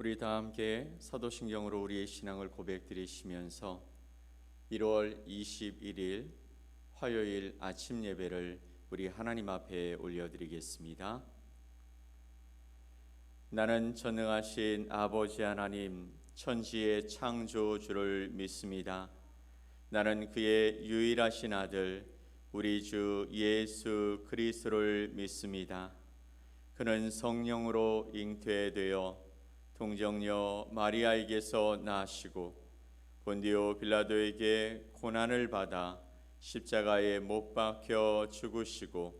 우리 다 함께 사도신경으로 우리의 신앙을 고백드리시면서 1월 21일 화요일 아침 예배를 우리 하나님 앞에 올려드리겠습니다. 나는 전능하신 아버지 하나님 천지의 창조주를 믿습니다. 나는 그의 유일하신 아들 우리 주 예수 그리스도를 믿습니다. 그는 성령으로 잉태되어 동정녀 마리아에게서 나시고 본디오 빌라도에게 고난을 받아 십자가에 못 박혀 죽으시고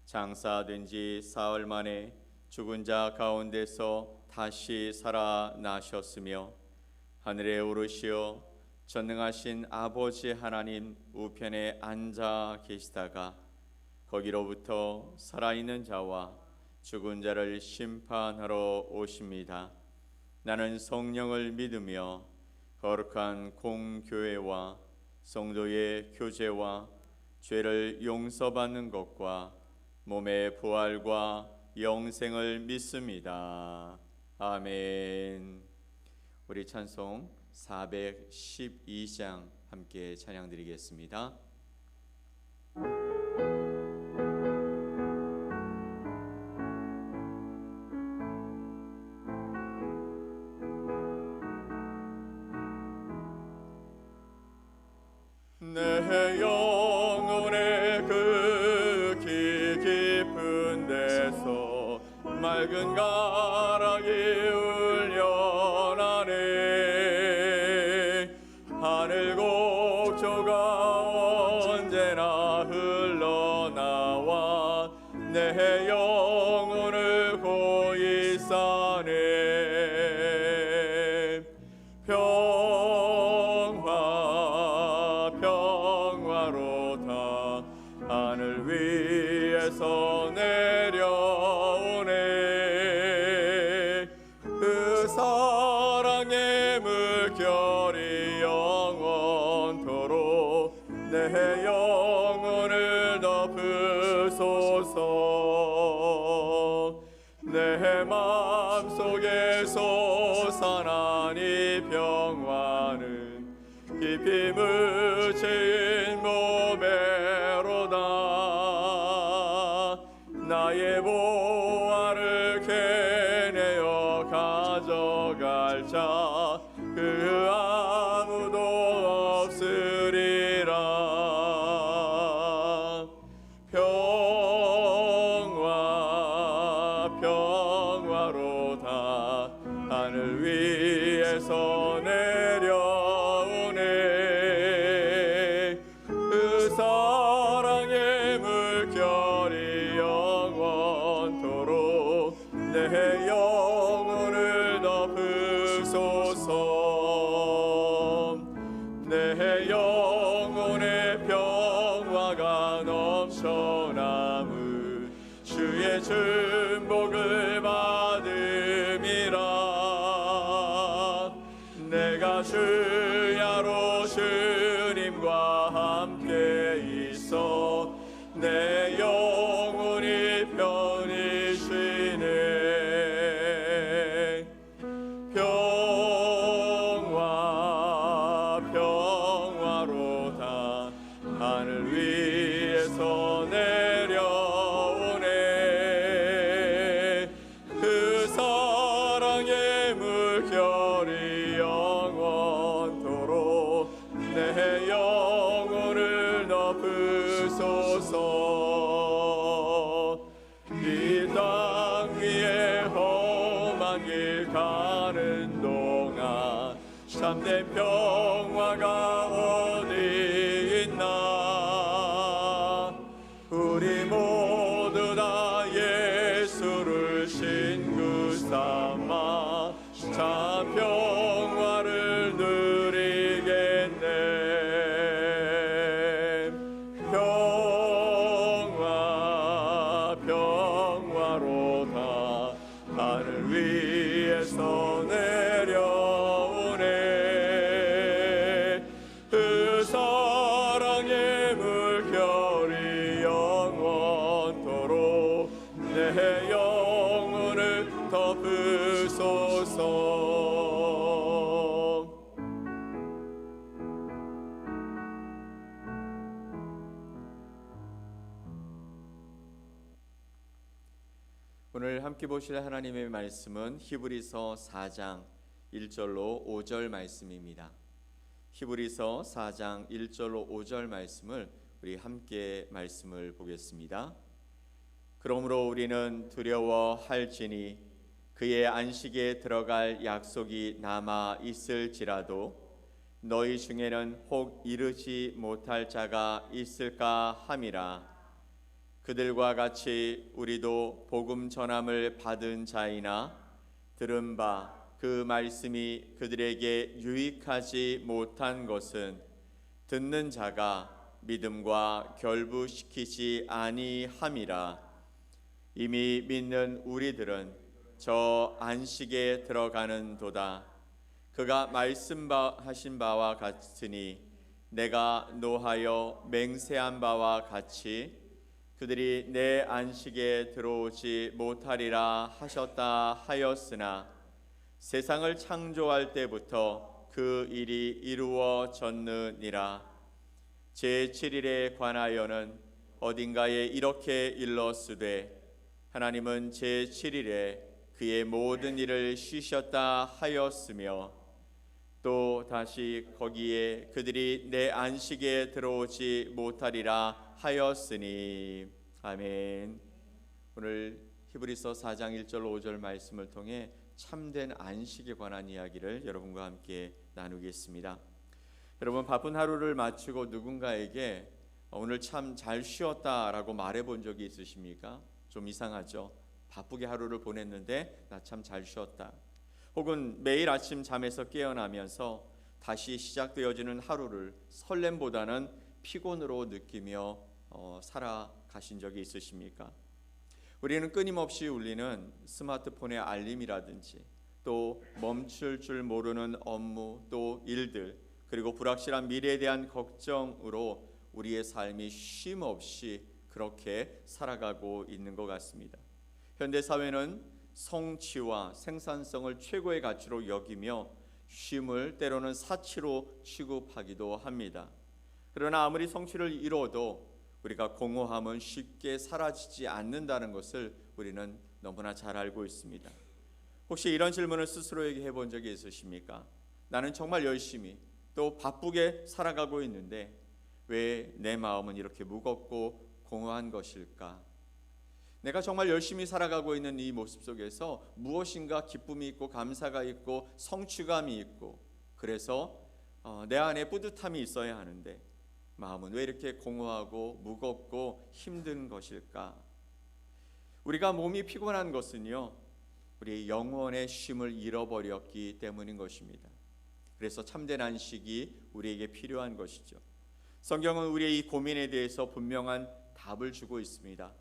장사된 지 사흘 만에 죽은 자 가운데서 다시 살아나셨으며 하늘에 오르시어 전능하신 아버지 하나님 우편에 앉아 계시다가 거기로부터 살아있는 자와 죽은 자를 심판하러 오십니다. 나는 성령을 믿으며 거룩한 공교회와 성도의 교제와 죄를 용서받는 것과 몸의 부활과 영생을 믿습니다. 아멘. 우리 찬송 412장 함께 찬양드리겠습니다. 내 영혼의 그 깊은 데서 맑은 가락이 울려나네. 하늘 곡조가 언제나 흘러나와 내 영혼을 고이 싸네. 평화로다 하늘 위에서 내려오네. 그 사랑의 물결이 영원토록 내 영혼을 덮으소서. 내 맘속에 솟아난 이 평화는 깊이 묻힌 보배로다. 나의 보화를 캐내어 가져갈 자 그 아무도 없으리라. 평화로다 하늘 위에서 내려오네. 그 사랑의 물결이 영원토록 내 영혼을 덮으소서. 내 영혼의 평화가 넘쳐남을 주의 축복을 받음이라. 내가 주야로 주님과 함께 있어 내 영혼이 편히 쉬네. 평화로다 하늘 위에서 내려오네. 그 사랑의 물결이 영원토록 내 영혼을 덮으소서. 이 땅 위에 험한 길 가는 동안 참된 평화가 어디 있나. 우리 모두 다 예수를 신구 삼아 참 평화를 누리겠네. 평화로다 하늘 위에서 내려오네. 그 오늘 함께 보실 하나님의 말씀은 히브리서 4장 1절로 5절 말씀입니다. 히브리서 4장 1절로 5절 말씀을 우리 함께 말씀을 보겠습니다. 그러므로 우리는 두려워할지니 그의 안식에 들어갈 약속이 남아 있을지라도 너희 중에는 혹 이르지 못할 자가 있을까 함이라. 그들과 같이 우리도 복음 전함을 받은 자이나 들은 바 그 말씀이 그들에게 유익하지 못한 것은 듣는 자가 믿음과 결부시키지 아니함이라. 이미 믿는 우리들은 저 안식에 들어가는도다. 그가 말씀하신 바와 같으니 내가 노하여 맹세한 바와 같이 그들이 내 안식에 들어오지 못하리라 하셨다 하였으나 세상을 창조할 때부터 그 일이 이루어졌느니라. 제7일에 관하여는 어딘가에 이렇게 일렀으되 하나님은 제7일에 그의 모든 일을 쉬셨다 하였으며 또 다시 거기에 그들이 내 안식에 들어오지 못하리라 하였으니. 아멘. 오늘 히브리서 4장 1절 5절 말씀을 통해 참된 안식에 관한 이야기를 여러분과 함께 나누겠습니다. 여러분, 바쁜 하루를 마치고 누군가에게 오늘 참 잘 쉬었다라고 말해본 적이 있으십니까? 좀 이상하죠? 바쁘게 하루를 보냈는데 나 참 잘 쉬었다. 혹은 매일 아침 잠에서 깨어나면서 다시 시작되어지는 하루를 설렘보다는 피곤으로 느끼며 살아가신 적이 있으십니까? 우리는 끊임없이 울리는 스마트폰의 알림이라든지 또 멈출 줄 모르는 업무 또 일들 그리고 불확실한 미래에 대한 걱정으로 우리의 삶이 쉼 없이 그렇게 살아가고 있는 것 같습니다. 현대 사회는 성취와 생산성을 최고의 가치로 여기며 쉼을 때로는 사치로 취급하기도 합니다. 그러나 아무리 성취를 이뤄도 우리가 공허함은 쉽게 사라지지 않는다는 것을 우리는 너무나 잘 알고 있습니다. 혹시 이런 질문을 스스로에게 해본 적이 있으십니까? 나는 정말 열심히 또 바쁘게 살아가고 있는데 왜 내 마음은 이렇게 무겁고 공허한 것일까? 내가 정말 열심히 살아가고 있는 이 모습 속에서 무엇인가 기쁨이 있고 감사가 있고 성취감이 있고 그래서 내 안에 뿌듯함이 있어야 하는데 마음은 왜 이렇게 공허하고 무겁고 힘든 것일까? 우리가 몸이 피곤한 것은요, 우리 영혼의 쉼을 잃어버렸기 때문인 것입니다. 그래서 참된 안식이 우리에게 필요한 것이죠. 성경은 우리의 이 고민에 대해서 분명한 답을 주고 있습니다.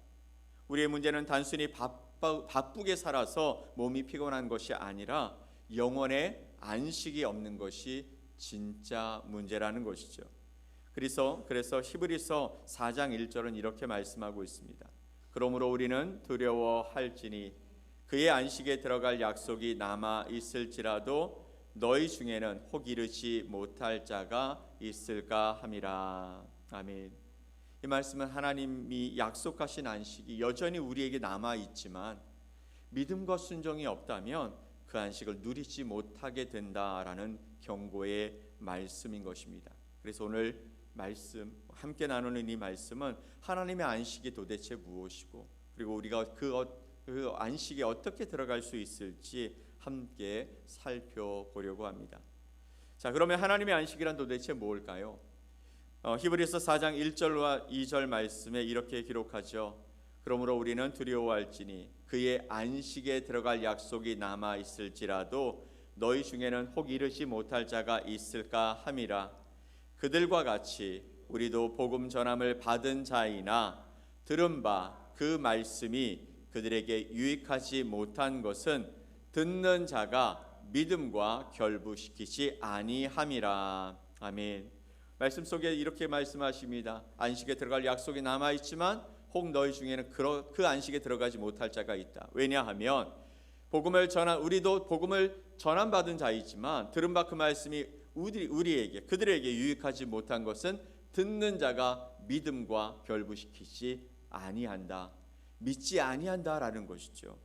우리의 문제는 단순히 바쁘게 살아서 몸이 피곤한 것이 아니라 영혼의 안식이 없는 것이 진짜 문제라는 것이죠. 그래서 히브리서 4장 1절은 이렇게 말씀하고 있습니다. 그러므로 우리는 두려워할지니 그의 안식에 들어갈 약속이 남아 있을지라도 너희 중에는 혹 이르지 못할 자가 있을까 함이라. 아멘. 이 말씀은 하나님이 약속하신 안식이 여전히 우리에게 남아 있지만 믿음과 순종이 없다면 그 안식을 누리지 못하게 된다라는 경고의 말씀인 것입니다. 그래서 오늘 말씀 함께 나누는 이 말씀은 하나님의 안식이 도대체 무엇이고 그리고 우리가 그 안식에 어떻게 들어갈 수 있을지 함께 살펴보려고 합니다. 자, 그러면 하나님의 안식이란 도대체 뭘까요? 히브리서 4장 1절과 2절 말씀에 이렇게 기록하죠. 그러므로 우리는 두려워할지니 그의 안식에 들어갈 약속이 남아 있을지라도 너희 중에는 혹 이르지 못할 자가 있을까 함이라. 그들과 같이 우리도 복음 전함을 받은 자이나 들은 바 그 말씀이 그들에게 유익하지 못한 것은 듣는 자가 믿음과 결부시키지 아니함이라. 아멘. 말씀 속에 이렇게 말씀하십니다. 안식에 들어갈 약속이 남아 있지만 혹 너희 중에는 그 안식에 들어가지 못할 자가 있다. 왜냐하면 우리도 복음을 전함받은 자이지만 들은 바 그 말씀이 그들에게 유익하지 못한 것은 듣는 자가 믿음과 결부시키지 아니한다. 믿지 아니한다라는 것이죠.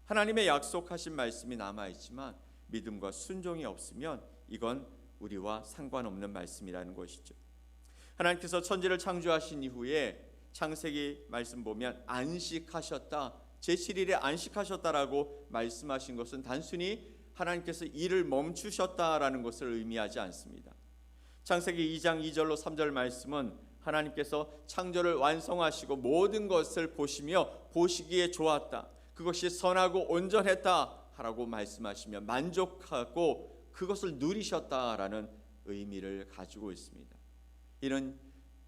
하나님의 약속하신 말씀이 남아있지만 믿음과 순종이 없으면 이건 우리와 상관없는 말씀이라는 것이죠. 하나님께서 천지를 창조하신 이후에 창세기 말씀 보면 안식하셨다, 제7일에 안식하셨다라고 말씀하신 것은 단순히 하나님께서 일을 멈추셨다라는 것을 의미하지 않습니다. 창세기 2장 2절로 3절 말씀은 하나님께서 창조를 완성하시고 모든 것을 보시며 보시기에 좋았다, 그것이 선하고 온전했다 라고 말씀하시며 만족하고 그것을 누리셨다라는 의미를 가지고 있습니다. 이는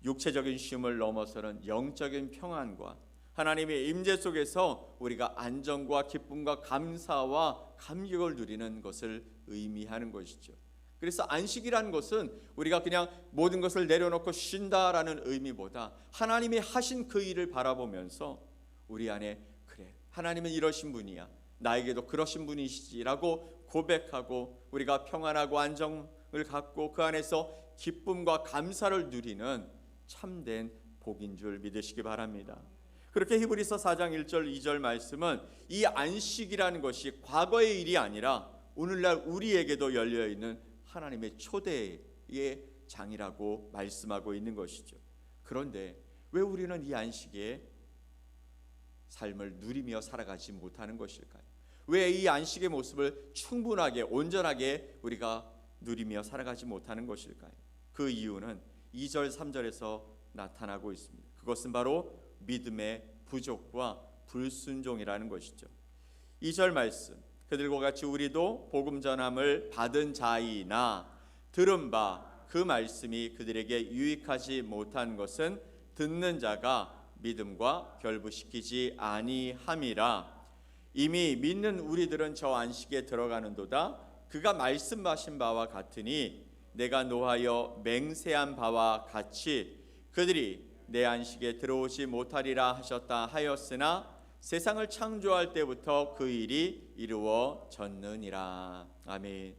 육체적인 쉼을 넘어서는 영적인 평안과 하나님의 임재 속에서 우리가 안정과 기쁨과 감사와 감격을 누리는 것을 의미하는 것이죠. 그래서 안식이라는 것은 우리가 그냥 모든 것을 내려놓고 쉰다라는 의미보다 하나님이 하신 그 일을 바라보면서 우리 안에 그래, 하나님은 이러신 분이야, 나에게도 그러신 분이시지라고 고백하고 우리가 평안하고 안정을 갖고 그 안에서 기쁨과 감사를 누리는 참된 복인 줄 믿으시기 바랍니다. 그렇게 히브리서 4장 1절 2절 말씀은 이 안식이라는 것이 과거의 일이 아니라 오늘날 우리에게도 열려있는 하나님의 초대의 장이라고 말씀하고 있는 것이죠. 그런데 왜 우리는 이 안식의 삶을 누리며 살아가지 못하는 것일까요? 왜 이 안식의 모습을 충분하게 온전하게 우리가 누리며 살아가지 못하는 것일까요? 그 이유는 2절 3절에서 나타나고 있습니다. 그것은 바로 믿음의 부족과 불순종이라는 것이죠. 2절 말씀, 그들과 같이 우리도 복음 전함을 받은 자이나 들은 바 그 말씀이 그들에게 유익하지 못한 것은 듣는 자가 믿음과 결부시키지 아니함이라. 이미 믿는 우리들은 저 안식에 들어가는도다. 그가 말씀하신 바와 같으니 내가 노하여 맹세한 바와 같이 그들이 내 안식에 들어오지 못하리라 하셨다 하였으나 세상을 창조할 때부터 그 일이 이루어졌느니라. 아멘.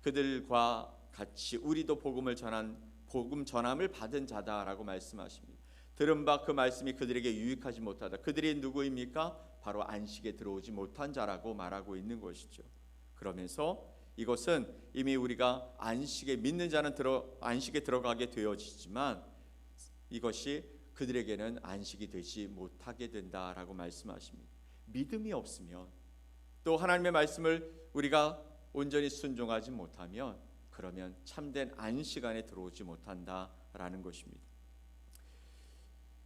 그들과 같이 우리도 복음 전함을 받은 자다라고 말씀하십니다. 들은 바 그 말씀이 그들에게 유익하지 못하다. 그들이 누구입니까? 바로 안식에 들어오지 못한 자라고 말하고 있는 것이죠. 그러면서 이것은 이미 우리가 안식에 믿는 자는 안식에 들어가게 되어지지만 이것이 그들에게는 안식이 되지 못하게 된다라고 말씀하십니다. 믿음이 없으면 또 하나님의 말씀을 우리가 온전히 순종하지 못하면 그러면 참된 안식 안에 들어오지 못한다라는 것입니다.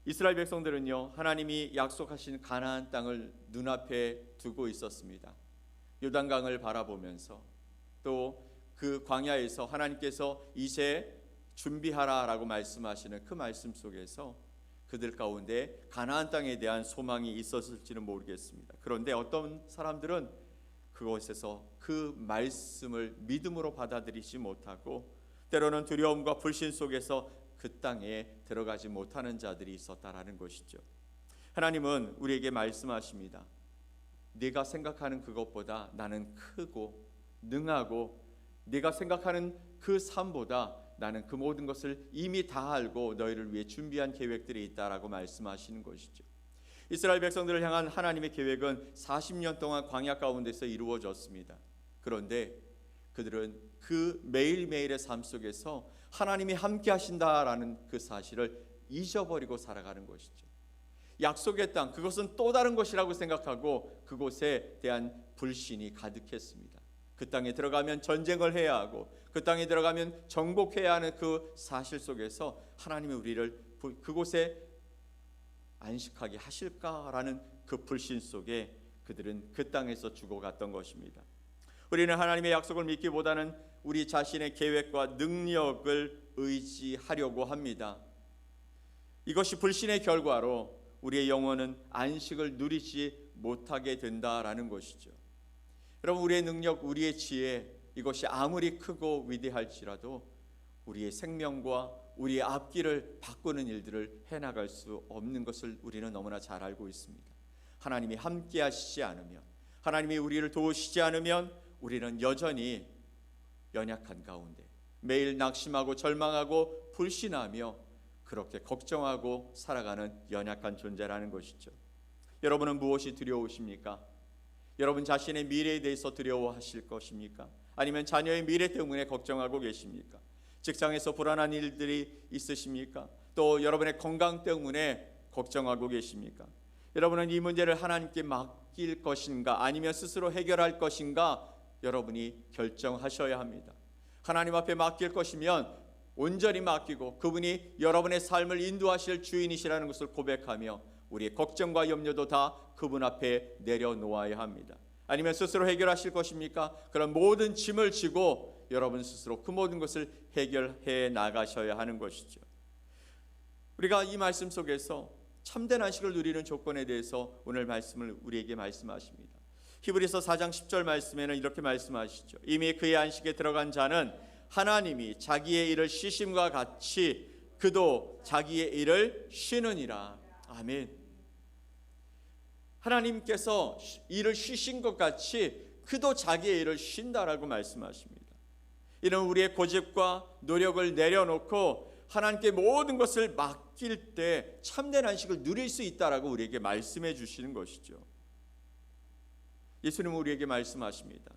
이스라엘 백성들은요, 하나님이 약속하신 가나안 땅을 눈앞에 두고 있었습니다. 요단강을 바라보면서 또 그 광야에서 하나님께서 이제 준비하라라고 말씀하시는 그 말씀 속에서 그들 가운데 가나안 땅에 대한 소망이 있었을지는 모르겠습니다. 그런데 어떤 사람들은 그곳에서 그 말씀을 믿음으로 받아들이지 못하고 때로는 두려움과 불신 속에서 그 땅에 들어가지 못하는 자들이 있었다라는 것이죠. 하나님은 우리에게 말씀하십니다. 네가 생각하는 그것보다 나는 크고 능하고 네가 생각하는 그 삶보다 나는 그 모든 것을 이미 다 알고 너희를 위해 준비한 계획들이 있다라고 말씀하시는 것이죠. 이스라엘 백성들을 향한 하나님의 계획은 40년 동안 광야 가운데서 이루어졌습니다. 그런데 그들은 그 매일매일의 삶 속에서 하나님이 함께 하신다라는 그 사실을 잊어버리고 살아가는 것이죠. 약속의 땅, 그것은 또 다른 것이라고 생각하고 그곳에 대한 불신이 가득했습니다. 그 땅에 들어가면 전쟁을 해야 하고 그 땅에 들어가면 정복해야 하는 그 사실 속에서 하나님이 우리를 그곳에 안식하게 하실까라는 그 불신 속에 그들은 그 땅에서 죽어갔던 것입니다. 우리는 하나님의 약속을 믿기보다는 우리 자신의 계획과 능력을 의지하려고 합니다. 이것이 불신의 결과로 우리의 영혼은 안식을 누리지 못하게 된다라는 것이죠. 여러분, 우리의 능력, 우리의 지혜, 이것이 아무리 크고 위대할지라도 우리의 생명과 우리의 앞길을 바꾸는 일들을 해나갈 수 없는 것을 우리는 너무나 잘 알고 있습니다. 하나님이 함께 하시지 않으면, 하나님이 우리를 도우시지 않으면 우리는 여전히 연약한 가운데 매일 낙심하고 절망하고 불신하며 그렇게 걱정하고 살아가는 연약한 존재라는 것이죠. 여러분은 무엇이 두려우십니까? 여러분 자신의 미래에 대해서 두려워하실 것입니까? 아니면 자녀의 미래 때문에 걱정하고 계십니까? 직장에서 불안한 일들이 있으십니까? 또 여러분의 건강 때문에 걱정하고 계십니까? 여러분은 이 문제를 하나님께 맡길 것인가 아니면 스스로 해결할 것인가 여러분이 결정하셔야 합니다. 하나님 앞에 맡길 것이면 온전히 맡기고 그분이 여러분의 삶을 인도하실 주인이시라는 것을 고백하며 우리의 걱정과 염려도 다 그분 앞에 내려놓아야 합니다. 아니면 스스로 해결하실 것입니까? 그런 모든 짐을 지고 여러분 스스로 그 모든 것을 해결해 나가셔야 하는 것이죠. 우리가 이 말씀 속에서 참된 안식을 누리는 조건에 대해서 오늘 말씀을 우리에게 말씀하십니다. 히브리서 4장 10절 말씀에는 이렇게 말씀하시죠. 이미 그의 안식에 들어간 자는 하나님이 자기의 일을 쉬심과 같이 그도 자기의 일을 쉬느니라. 아멘. 하나님께서 일을 쉬신 것 같이 그도 자기의 일을 쉰다라고 말씀하십니다. 이는 우리의 고집과 노력을 내려놓고 하나님께 모든 것을 맡길 때 참된 안식을 누릴 수 있다라고 우리에게 말씀해 주시는 것이죠. 예수님은 우리에게 말씀하십니다.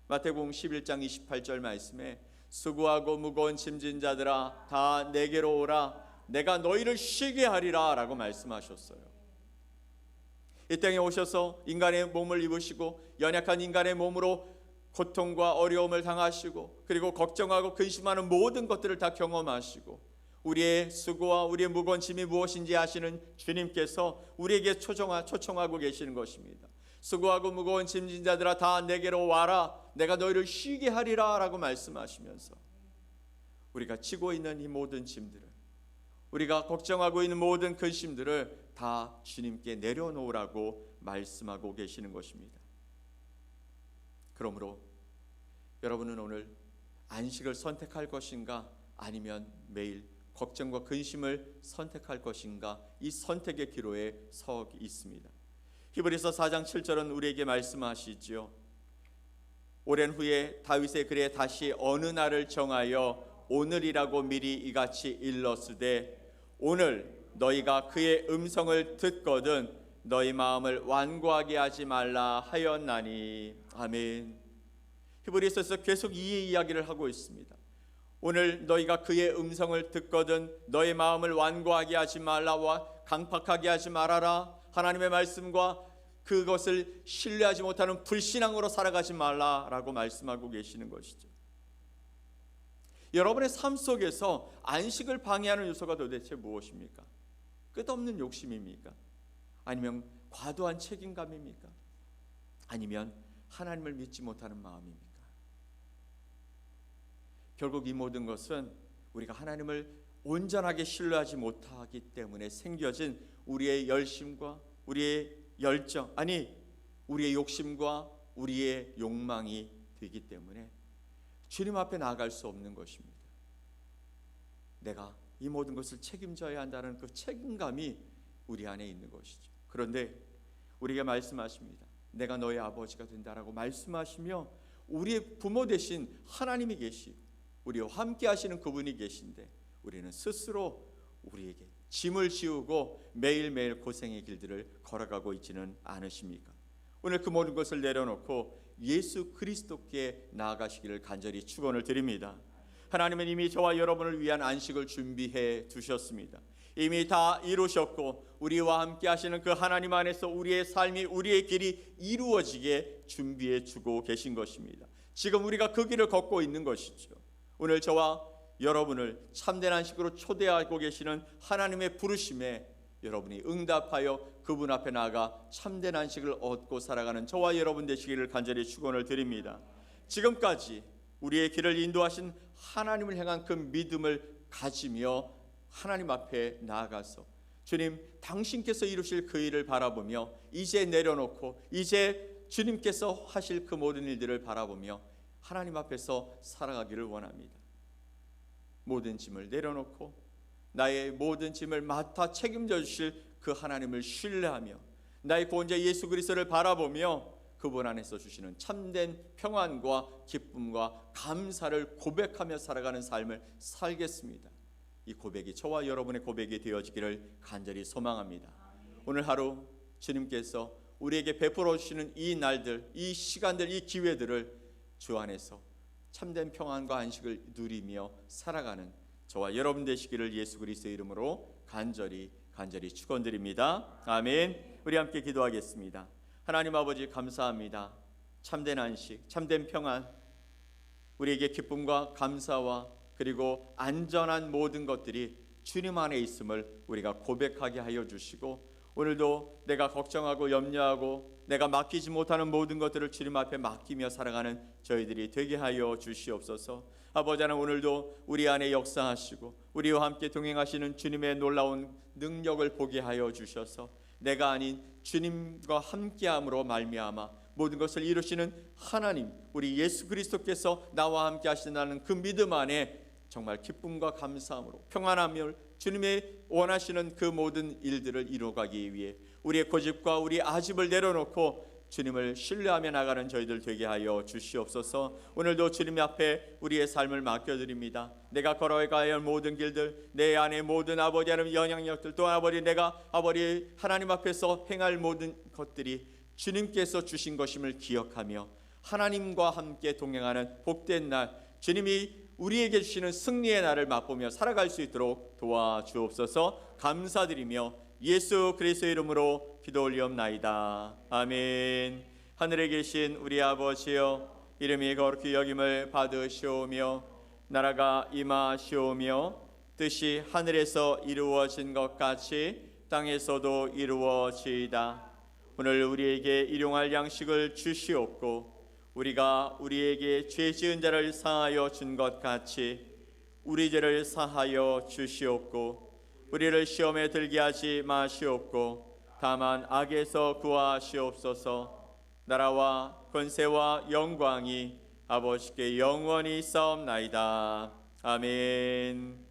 마태복음 11장 28절 말씀에 수고하고 무거운 짐진 자들아 다 내게로 오라 내가 너희를 쉬게 하리라 라고 말씀하셨어요. 이 땅에 오셔서 인간의 몸을 입으시고 연약한 인간의 몸으로 고통과 어려움을 당하시고 그리고 걱정하고 근심하는 모든 것들을 다 경험하시고 우리의 수고와 우리의 무거운 짐이 무엇인지 아시는 주님께서 우리에게 초청하고 계시는 것입니다. 수고하고 무거운 짐진 자들아 다 내게로 와라 내가 너희를 쉬게 하리라 라고 말씀하시면서 우리가 지고 있는 이 모든 짐들을 우리가 걱정하고 있는 모든 근심들을 다 주님께 내려놓으라고 말씀하고 계시는 것입니다. 그러므로 여러분은 오늘 안식을 선택할 것인가 아니면 매일 걱정과 근심을 선택할 것인가 이 선택의 기로에 서 있습니다. 히브리서 4장 7절은 우리에게 말씀하시지요. 오랜 후에 다윗의 글에 다시 어느 날을 정하여 오늘이라고 미리 이같이 일렀으되 오늘 너희가 그의 음성을 듣거든 너희 마음을 완고하게 하지 말라 하였나니. 아멘. 히브리서에서 계속 이 이야기를 하고 있습니다. 오늘 너희가 그의 음성을 듣거든 너희 마음을 완고하게 하지 말라와 강팍하게 하지 말아라. 하나님의 말씀과 그것을 신뢰하지 못하는 불신앙으로 살아가지 말라라고 말씀하고 계시는 것이죠. 여러분의 삶 속에서 안식을 방해하는 요소가 도대체 무엇입니까? 끝없는 욕심입니까? 아니면 과도한 책임감입니까? 아니면 하나님을 믿지 못하는 마음입니까? 결국 이 모든 것은 우리가 하나님을 온전하게 신뢰하지 못하기 때문에 생겨진 우리의 열심과 우리의 열정, 아니 우리의 욕심과 우리의 욕망이 되기 때문에 주님 앞에 나아갈 수 없는 것입니다. 내가 이 모든 것을 책임져야 한다는 그 책임감이 우리 안에 있는 것이죠. 그런데 우리에게 말씀하십니다. 내가 너의 아버지가 된다라고 말씀하시며 우리의 부모 되신 하나님이 계시고 우리와 함께 하시는 그분이 계신데 우리는 스스로 우리에게 짐을 지우고 매일매일 고생의 길들을 걸어가고 있지는 않으십니까? 오늘 그 모든 것을 내려놓고 예수 그리스도께 나아가시기를 간절히 축원을 드립니다. 하나님은 이미 저와 여러분을 위한 안식을 준비해 두셨습니다. 이미 다 이루셨고 우리와 함께 하시는 그 하나님 안에서 우리의 삶이 우리의 길이 이루어지게 준비해 주고 계신 것입니다. 지금 우리가 그 길을 걷고 있는 것이죠. 오늘 저와 여러분을 참된 안식으로 초대하고 계시는 하나님의 부르심에 여러분이 응답하여 그분 앞에 나아가 참된 안식을 얻고 살아가는 저와 여러분 되시기를 간절히 축원을 드립니다. 지금까지 우리의 길을 인도하신 하나님을 향한 그 믿음을 가지며 하나님 앞에 나아가서 주님 당신께서 이루실 그 일을 바라보며 이제 내려놓고 이제 주님께서 하실 그 모든 일들을 바라보며 하나님 앞에서 살아가기를 원합니다. 모든 짐을 내려놓고 나의 모든 짐을 맡아 책임져 주실 그 하나님을 신뢰하며 나의 구원자 예수 그리스도를 바라보며 그분 안에서 주시는 참된 평안과 기쁨과 감사를 고백하며 살아가는 삶을 살겠습니다. 이 고백이 저와 여러분의 고백이 되어지기를 간절히 소망합니다. 오늘 하루 주님께서 우리에게 베풀어 주시는 이 날들, 이 시간들, 이 기회들을 주 안에서 참된 평안과 안식을 누리며 살아가는 저와 여러분 되시기를 예수 그리스도의 이름으로 간절히 축원드립니다. 아멘. 우리 함께 기도하겠습니다. 하나님 아버지 감사합니다. 참된 안식, 참된 평안, 우리에게 기쁨과 감사와 그리고 안전한 모든 것들이 주님 안에 있음을 우리가 고백하게 하여 주시고, 오늘도 내가 걱정하고 염려하고 내가 맡기지 못하는 모든 것들을 주님 앞에 맡기며 살아가는 저희들이 되게 하여 주시옵소서. 아버지 하나님, 오늘도 우리 안에 역사하시고 우리와 함께 동행하시는 주님의 놀라운 능력을 보게 하여 주셔서 내가 아닌 주님과 함께함으로 말미암아 모든 것을 이루시는 하나님, 우리 예수 그리스도께서 나와 함께 하신다는 그 믿음 안에 정말 기쁨과 감사함으로 평안함을 주님의 원하시는 그 모든 일들을 이루어가기 위해 우리의 고집과 우리 아집을 내려놓고 주님을 신뢰하며 나가는 저희들 되게 하여 주시옵소서. 오늘도 주님 앞에 우리의 삶을 맡겨드립니다. 내가 걸어가야 할 모든 길들, 내 안에 모든 아버지 하나님 영향력들, 또 내가 하나님 앞에서 행할 모든 것들이 주님께서 주신 것임을 기억하며 하나님과 함께 동행하는 복된 날, 주님이 우리에게 주시는 승리의 날을 맛보며 살아갈 수 있도록 도와주옵소서. 감사드리며 예수 그리스도의 이름으로 기도 올리옵나이다. 아멘. 하늘에 계신 우리 아버지여, 이름이 거룩히 여김을 받으시오며 나라가 임하시오며 뜻이 하늘에서 이루어진 것 같이 땅에서도 이루어지이다. 오늘 우리에게 일용할 양식을 주시옵고 우리가 우리에게 죄 지은 자를 사하여 준 것 같이 우리 죄를 사하여 주시옵고 우리를 시험에 들게 하지 마시옵고 다만 악에서 구하시옵소서. 나라와 권세와 영광이 아버지께 영원히 싸움나이다. 아멘.